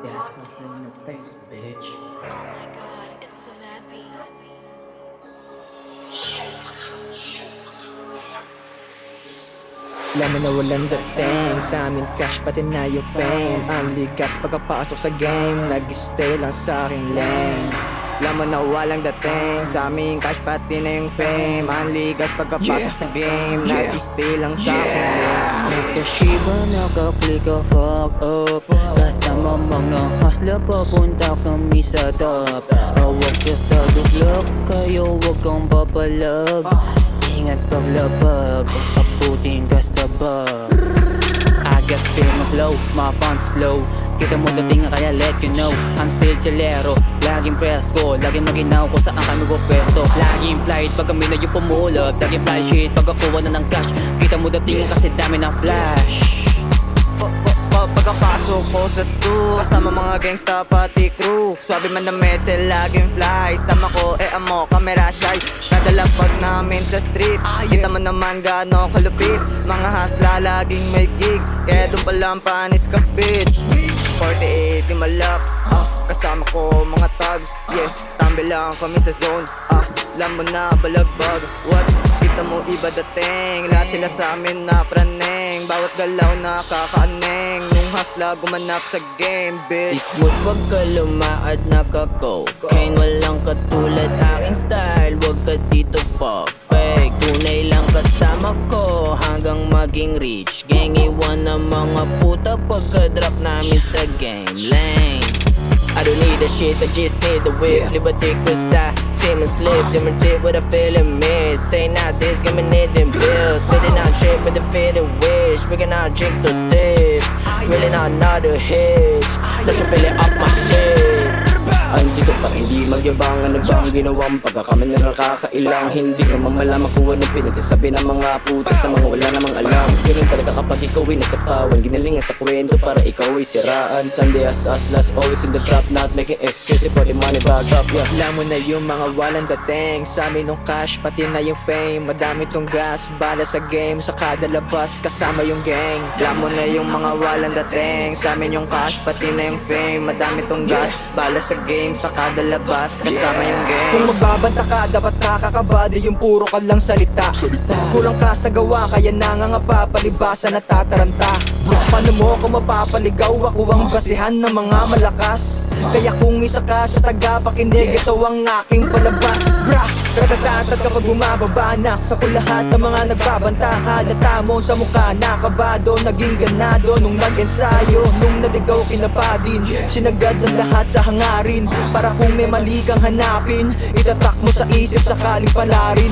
Yeah, something in the face, bitch. Oh my god, it's the Mad V. Alam mo na walang dating sa amin, cash pati na yung fame. Ang ligas pagkapasok sa game, nag-stay lang sa aking lane. Alam mo na walang dating sa amin, cash pati na yung fame. Ang ligas pagkapasok sa game, nag-stay lang sa aking lane. Nagkashiba, nakaklik ka fuck up. Kasama mga hustler, papunta kami sa top. Hawak ka sa duglok, kayo wag kang papalag. Ingat paglabag, aputin ka sa bag. I got spin mo slow, my font slow. Kita mo dating kaya let you know I'm still chilero, laging presko. Laging maginaw ko saan kami pwesto. Laging flight pag kami na yung pumulot. Laging fly shit pag kakuha na ng cash. Kita mo dating kasi dami ng flash. Pagkapasok ko sa stu, kasama mga gangsta pati crew. Swabe man na metsel, laging fly. Sama ko, amo, camera shy. Kadalapag namin sa street. Kita mo naman gaano kalupit. Mga hasla, laging may gig. Kaya doon palang panis ka, bitch. 48 yung malap, kasama ko mga thugs. Yeah, tambi lang kami sa zone. Alam mo na balagbag, what? Kita mo iba dating, lahat sila sa amin na praneng. Bawat galaw nakakaaneng, nung hasla gumanap sa game, bitch. Smooth wag ka lumaad naka-cocaine. Walang katulad aking style, wag ka dito fuck fake. Tunay lang kasama ko hanggang maging rich gang. Iwan ng mga puta pagka-drop namin sa game lane. I don't need the shit, I just need the whip. Liberty cause I see me slip. Demonstrate what I feel in me. Say not this, give me need them bills. Spitting out trip with the feeling wish. We can all drink to dip. Really not a hitch. Let's fill it up my shit. Andito pa hindi magyabang, ano ba ang ginawang pagkakami na nakakailang. Hindi ko mamalaman kung ano pinagsasabi ng mga putas na mga wala namang alam. Ganun talaga kapag ikaw ay nasa kawan, ginalingan sa kwento para ikaw ay siraan. Sunday as last, always in the trap, not making excuse for the money back up, yeah. Alam mo na yung mga walang dating sa amin nung cash, pati na yung fame. Madami tong gas, bala sa game, sa kada labas kasama yung gang. Alam mo na yung mga walang dating sa amin yung cash, pati na yung fame. Madami tong gas, bala sa game, sa kada labas kasama yung gang. Kung magbabanta ka, dapat nakakabado yung puro ka lang salita. Kulang ka sa gawa, kaya nangangapa, palibasa natataranta. Paano mo ako mapapaligaw? Ako ang basihan ng mga malakas. Kaya kung isa ka sa tagapakinig, ito ang aking palabas. Bra, ratatatat kapag bumababa na sa lahat ng mga nagbabanta. Halata mo sa mukha, nakabado, naging ganado nung nag-ensayo. Nung naligaw kinapadin, sinagad ng lahat sa hangarin. Para kung may mali kang hanapin, itatak mo sa isip sakaling palarin.